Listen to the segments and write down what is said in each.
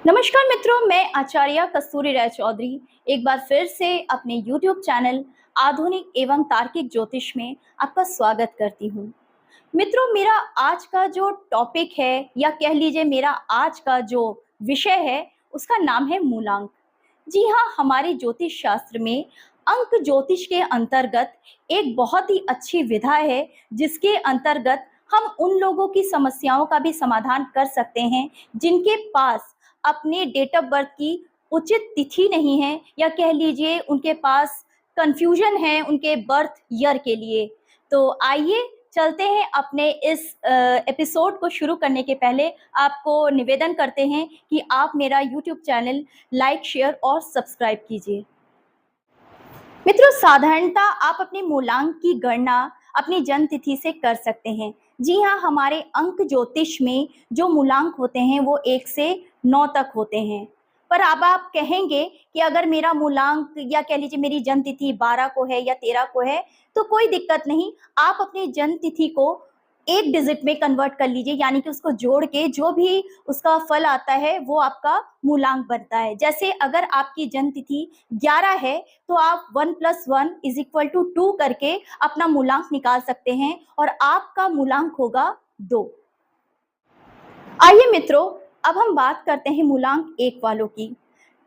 नमस्कार मित्रों, मैं आचार्य कस्तूरी राय चौधरी एक बार फिर से अपने YouTube चैनल आधुनिक एवं तार्किक ज्योतिष में आपका स्वागत करती हूँ। मित्रों, मेरा आज का जो टॉपिक है या कह लीजिए मेरा आज का जो विषय है उसका नाम है मूलांक। जी हाँ, हमारे ज्योतिष शास्त्र में अंक ज्योतिष के अंतर्गत एक बहुत ही अच्छी विधा है जिसके अंतर्गत हम उन लोगों की समस्याओं का भी समाधान कर सकते हैं जिनके पास अपने डेट ऑफ बर्थ की उचित तिथि नहीं है या कह लीजिए उनके पास कंफ्यूजन है उनके बर्थ ईयर के लिए। तो आइए चलते हैं अपने इस एपिसोड को शुरू करने के पहले आपको निवेदन करते हैं कि आप मेरा यूट्यूब चैनल लाइक, शेयर और सब्सक्राइब कीजिए। मित्रों, साधारणतः आप अपने मूलांक की गणना अपनी जन्म तिथि से कर सकते हैं। जी हाँ, हमारे अंक ज्योतिष में जो मूलांक होते हैं वो 1 से 9 तक होते हैं। पर अब आप कहेंगे कि अगर मेरा मूलांक या कह लीजिए मेरी जन्म तिथि 12 को है या 13 को है तो कोई दिक्कत नहीं। आप अपनी जन्म तिथि को एक डिजिट में कन्वर्ट कर लीजिए, यानी कि उसको जोड़ के जो भी उसका फल आता है वो आपका मूलांक बनता है। जैसे अगर आपकी जन्म तिथि 11 है तो आप 1 + 1 = 2 करके अपना मूलांक निकाल सकते हैं और आपका मूलांक होगा 2। आइए मित्रों, अब हम बात करते हैं मूलांक 1 वालों की।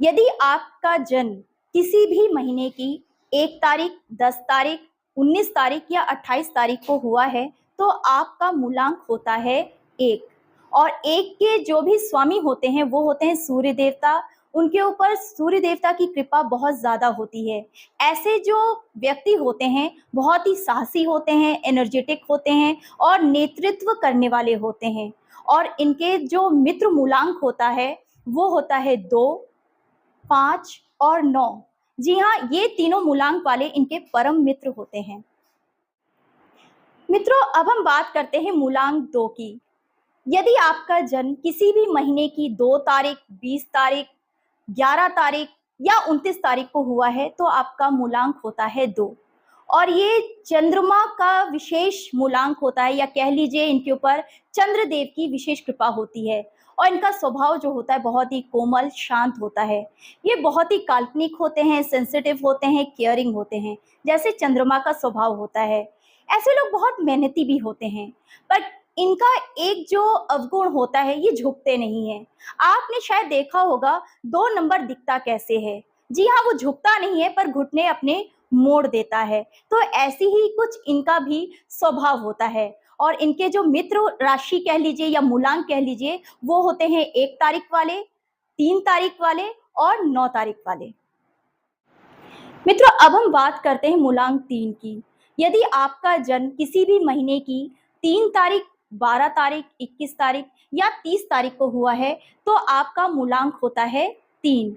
यदि आपका जन्म किसी भी महीने की 1 तारीख, 10 तारीख, 19 तारीख या 28 तारीख को हुआ है तो आपका मूलांक होता है 1। और 1 के जो भी स्वामी होते हैं वो होते हैं सूर्य देवता। उनके ऊपर सूर्य देवता की कृपा बहुत ज़्यादा होती है। ऐसे जो व्यक्ति होते हैं बहुत ही साहसी होते हैं, एनर्जेटिक होते हैं और नेतृत्व करने वाले होते हैं। और इनके जो मित्र मूलांक होता है वो होता है 2, 5 और 9। जी हाँ, ये तीनों मूलांक वाले इनके परम मित्र होते हैं। मित्रों, अब हम बात करते हैं मूलांक 2 की। यदि आपका जन्म किसी भी महीने की 2 तारीख, 20 तारीख, 11 तारीख या 29 तारीख को हुआ है तो आपका मूलांक होता है 2। और ये चंद्रमा का विशेष मूलांक होता है या कह लीजिए इनके ऊपर चंद्रदेव की विशेष कृपा होती है। और इनका स्वभाव जो होता है बहुत ही कोमल, शांत होता है। ये बहुत ही काल्पनिक होते हैं, सेंसिटिव होते हैं, केयरिंग होते हैं, जैसे चंद्रमा का स्वभाव होता है। ऐसे लोग बहुत मेहनती भी होते हैं, पर इनका एक जो अवगुण होता है, ये झुकते नहीं हैं। आपने शायद देखा होगा 2 नंबर दिखता कैसे है। जी हाँ, वो झुकता नहीं है पर घुटने अपने मोड़ देता है। तो ऐसी ही कुछ इनका भी स्वभाव होता है। और इनके जो मित्र राशि कह लीजिए या मूलांक कह लीजिए वो होते हैं 1 तारीख वाले, 3 तारीख वाले और 9 तारीख वाले। मित्रों, अब हम बात करते हैं मूलांक 3 की। यदि आपका जन्म किसी भी महीने की 3 तारीख, 12 तारीख, 21 तारीख या 30 तारीख को हुआ है तो आपका मूलांक होता है 3।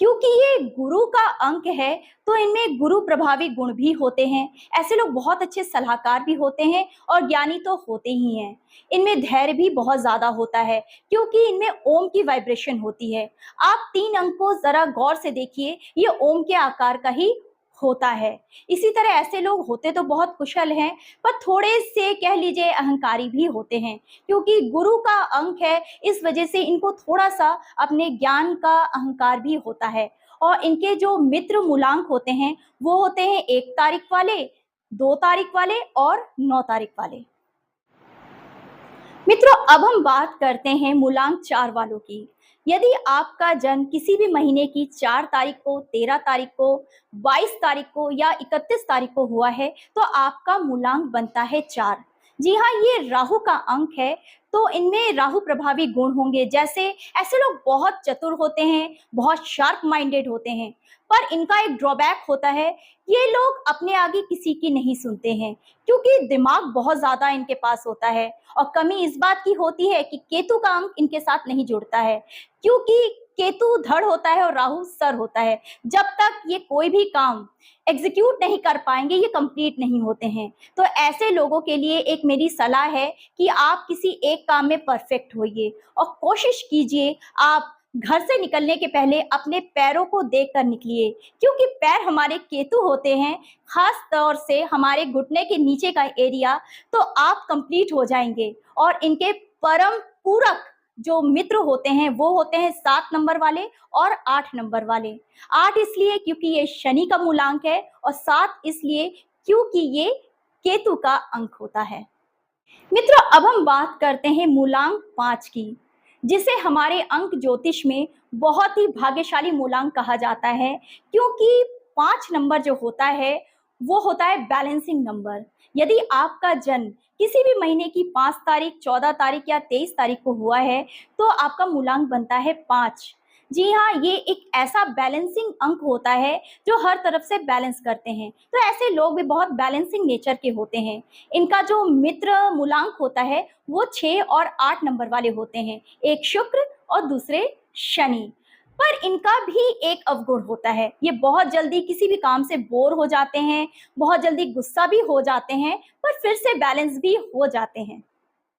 क्योंकि ये गुरु का अंक है तो इनमें गुरु प्रभावी गुण भी होते हैं। ऐसे लोग बहुत अच्छे सलाहकार भी होते हैं और ज्ञानी तो होते ही हैं। इनमें धैर्य भी बहुत ज़्यादा होता है क्योंकि इनमें ओम की वाइब्रेशन होती है। आप 3 अंक को ज़रा गौर से देखिए, ये ओम के आकार का ही होता है। इसी तरह ऐसे लोग होते तो बहुत कुशल हैं पर थोड़े से कह लीजिए अहंकारी भी होते हैं। क्योंकि गुरु का अंक है इस वजह से इनको थोड़ा-सा अपने ज्ञान का अहंकार भी होता है। और इनके जो मित्र मूलांक होते हैं वो होते हैं 1 तारीख वाले, 2 तारीख वाले और 9 तारीख वाले। मित्रों, अब हम बात करते हैं मूलांक 4 वालों की। यदि आपका जन्म किसी भी महीने की 4 तारीख को, 13 तारीख को, 22 तारीख को या 31 तारीख को हुआ है तो आपका मूलांक बनता है 4। जी हाँ, ये राहु का अंक है तो इनमें राहु प्रभावी गुण होंगे। जैसे ऐसे लोग बहुत चतुर होते हैं, बहुत शार्प माइंडेड होते हैं, पर इनका एक ड्रॉबैक होता है, ये लोग अपने आगे किसी की नहीं सुनते हैं क्योंकि दिमाग बहुत ज़्यादा इनके पास होता है। और कमी इस बात की होती है कि केतु का अंक इनके साथ नहीं जुड़ता है क्योंकि केतु धड़ होता है और राहु सर होता है। जब तक ये कोई भी काम एग्जीक्यूट नहीं कर पाएंगे ये कंप्लीट नहीं होते हैं। तो ऐसे लोगों के लिए एक मेरी सलाह है कि आप किसी एक काम में परफेक्ट होइए और कोशिश कीजिए आप घर से निकलने के पहले अपने पैरों को देखकर निकलिए क्योंकि पैर हमारे केतु होते हैं, खास तौर से हमारे घुटने के नीचे का एरिया। तो आप कंप्लीट हो जाएंगे और इनके परम पूरक जो मित्र होते हैं वो होते हैं 7 नंबर वाले और 8 नंबर वाले। 8 इसलिए क्योंकि ये शनि का मूलांक है और 7 इसलिए क्योंकि ये केतु का अंक होता है। मित्रों, अब हम बात करते हैं मूलांक 5 की, जिसे हमारे अंक ज्योतिष में बहुत ही भाग्यशाली मूलांक कहा जाता है, क्योंकि 5 नंबर जो होता है वो होता है बैलेंसिंग नंबर। यदि आपका जन्म किसी भी महीने की 5 तारीख, 14 तारीख या 23 तारीख को हुआ है तो आपका मूलांक बनता है 5। जी हाँ, ये एक ऐसा बैलेंसिंग अंक होता है जो हर तरफ से बैलेंस करते हैं। तो ऐसे लोग भी बहुत बैलेंसिंग नेचर के होते हैं। इनका जो मित्र मूलांक होता है वो 6 और 8 नंबर वाले होते हैं, एक शुक्र और दूसरे शनि। पर इनका भी एक अवगुण होता है, ये बहुत जल्दी किसी भी काम से बोर हो जाते हैं, बहुत जल्दी गुस्सा भी हो जाते हैं, पर फिर से बैलेंस भी हो जाते हैं।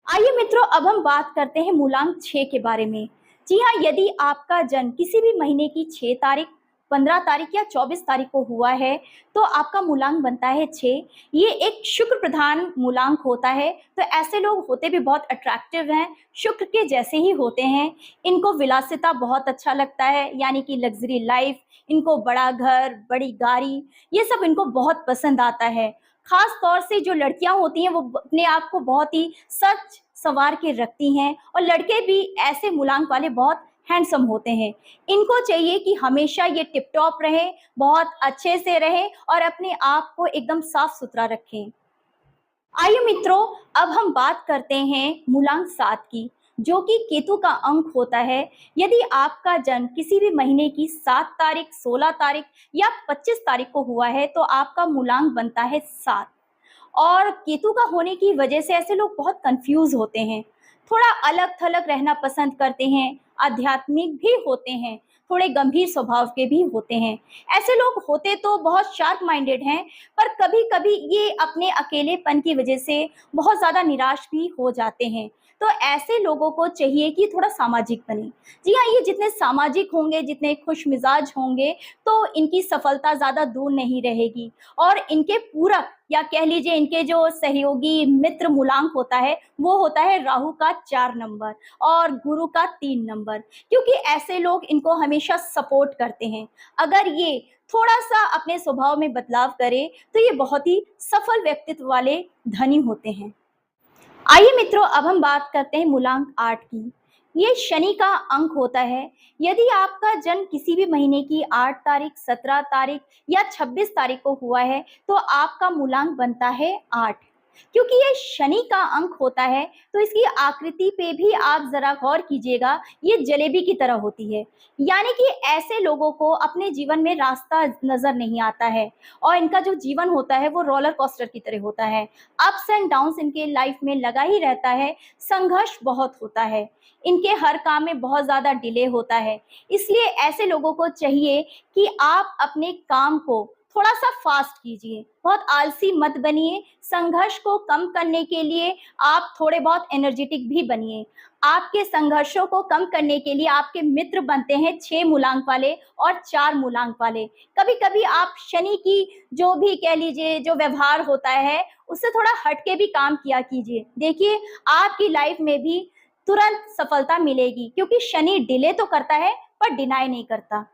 आइए मित्रों, अब हम बात करते हैं मूलांक 6 के बारे में। जी हाँ, यदि आपका जन्म किसी भी महीने की 6 तारीख, 15 तारीख या 24 तारीख को हुआ है तो आपका मूलांक बनता है 6। ये एक शुक्र प्रधान मूलांक होता है, तो ऐसे लोग होते भी बहुत अट्रैक्टिव हैं, शुक्र के जैसे ही होते हैं। इनको विलासिता बहुत अच्छा लगता है, यानी कि लग्जरी लाइफ, इनको बड़ा घर, बड़ी गाड़ी, ये सब इनको बहुत पसंद आता है। खास तौर से जो लड़कियां होती हैं वो अपने आप को बहुत ही सच संवार के रखती हैं, और लड़के भी ऐसे मूलांक वाले बहुत हैंडसम होते हैं। इनको चाहिए कि हमेशा ये टिप टॉप रहे, बहुत अच्छे से रहे और अपने आप को एकदम साफ सुथरा रखें। आइए मित्रों, अब हम बात करते हैं मूलांक 7 की, जो कि केतु का अंक होता है। यदि आपका जन्म किसी भी महीने की 7 तारीख, 16 तारीख या 25 तारीख को हुआ है तो आपका मूलांक बनता है 7। और केतु का होने की वजह से ऐसे लोग बहुत कंफ्यूज होते हैं, थोड़ा अलग थलग रहना पसंद करते हैं, आध्यात्मिक भी होते हैं, थोड़े गंभीर स्वभाव के भी होते हैं। ऐसे लोग होते तो बहुत शार्प माइंडेड हैं, पर कभी कभी ये अपने अकेलेपन की वजह से बहुत ज़्यादा निराश भी हो जाते हैं। तो ऐसे लोगों को चाहिए कि थोड़ा सामाजिक बने। जी हाँ, ये जितने सामाजिक होंगे, जितने खुश मिजाज होंगे, तो इनकी सफलता ज़्यादा दूर नहीं रहेगी। और इनके पूरक या कह लीजिए इनके जो सहयोगी मित्र मूलांक होता है वो होता है राहु का 4 नंबर और गुरु का 3 नंबर, क्योंकि ऐसे लोग इनको हमेशा सपोर्ट करते हैं। अगर ये थोड़ा सा अपने स्वभाव में बदलाव करे तो ये बहुत ही सफल व्यक्तित्व वाले धनी होते हैं। आइए मित्रों, अब हम बात करते हैं मूलांक 8 की। ये शनि का अंक होता है। यदि आपका जन्म किसी भी महीने की 8 तारीख, 17 तारीख या 26 तारीख को हुआ है तो आपका मूलांक बनता है 8। क्योंकि ये शनि का अंक होता है तो इसकी आकृति पे भी आप जरा गौर कीजिएगा, ये जलेबी की तरह होती है। यानी कि ऐसे लोगों को अपने जीवन में रास्ता नजर नहीं आता है, और इनका जो जीवन होता है वो रोलर कोस्टर की तरह होता है। अप्स एंड डाउन्स इनके लाइफ में लगा ही रहता है, संघर्ष बहुत होता है, इनके हर काम में बहुत ज़्यादा डिले होता है। इसलिए ऐसे लोगों को चाहिए कि आप अपने काम को थोड़ा सा फास्ट कीजिए, बहुत आलसी मत बनिए। संघर्ष को कम करने के लिए आप थोड़े बहुत एनर्जेटिक भी बनिए। आपके संघर्षों को कम करने के लिए आपके मित्र बनते हैं 6 मूलांक वाले और 4 मूलांक वाले। कभी कभी आप शनि की जो भी कह लीजिए जो व्यवहार होता है उससे थोड़ा हट के भी काम किया कीजिए। देखिए, आपकी लाइफ में भी तुरंत सफलता मिलेगी, क्योंकि शनि डिले तो करता है पर डिनाई नहीं करता।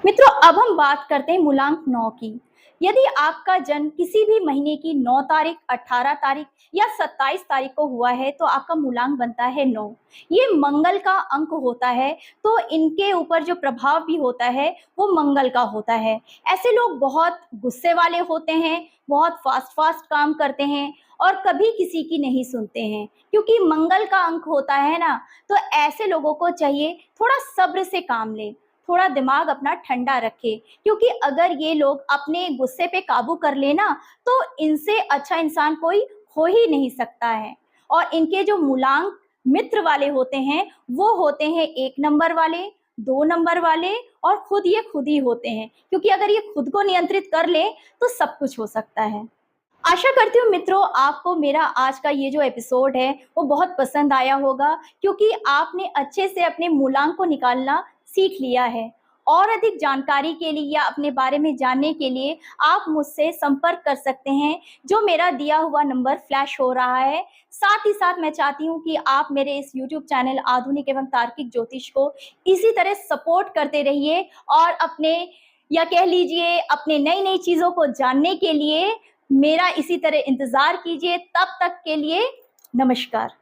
मित्रों, अब हम बात करते हैं मूलांक 9 की। यदि आपका जन्म किसी भी महीने की 9 तारीख, 18 तारीख या 27 तारीख को हुआ है तो आपका मूलांक बनता है 9। ये मंगल का अंक होता है, तो इनके ऊपर जो प्रभाव भी होता है वो मंगल का होता है। ऐसे लोग बहुत गुस्से वाले होते हैं, बहुत फास्ट फास्ट काम करते हैं और कभी किसी की नहीं सुनते हैं, क्योंकि मंगल का अंक होता है ना। तो ऐसे लोगों को चाहिए थोड़ा सब्र से काम ले, थोड़ा दिमाग अपना ठंडा रखे, क्योंकि अगर ये लोग अपने गुस्से पे काबू कर लेना तो इनसे अच्छा इंसान कोई हो ही नहीं सकता है। और इनके जो मूलांक मित्र वाले होते हैं वो होते हैं 1 नंबर वाले, 2 नंबर वाले और खुद ये खुद ही होते हैं, क्योंकि अगर ये खुद को नियंत्रित कर ले तो सब कुछ हो सकता है। आशा करती हूँ मित्रों आपको मेरा आज का ये जो एपिसोड है वो बहुत पसंद आया होगा, क्योंकि आपने अच्छे से अपने मूलांक को निकालना सीख लिया है। और अधिक जानकारी के लिए या अपने बारे में जानने के लिए आप मुझसे संपर्क कर सकते हैं, जो मेरा दिया हुआ नंबर फ्लैश हो रहा है। साथ ही साथ मैं चाहती हूँ कि आप मेरे इस YouTube चैनल आधुनिक एवं तार्किक ज्योतिष को इसी तरह सपोर्ट करते रहिए और अपने, या कह लीजिए अपने नई नई चीज़ों को जानने के लिए मेरा इसी तरह इंतज़ार कीजिए। तब तक के लिए नमस्कार।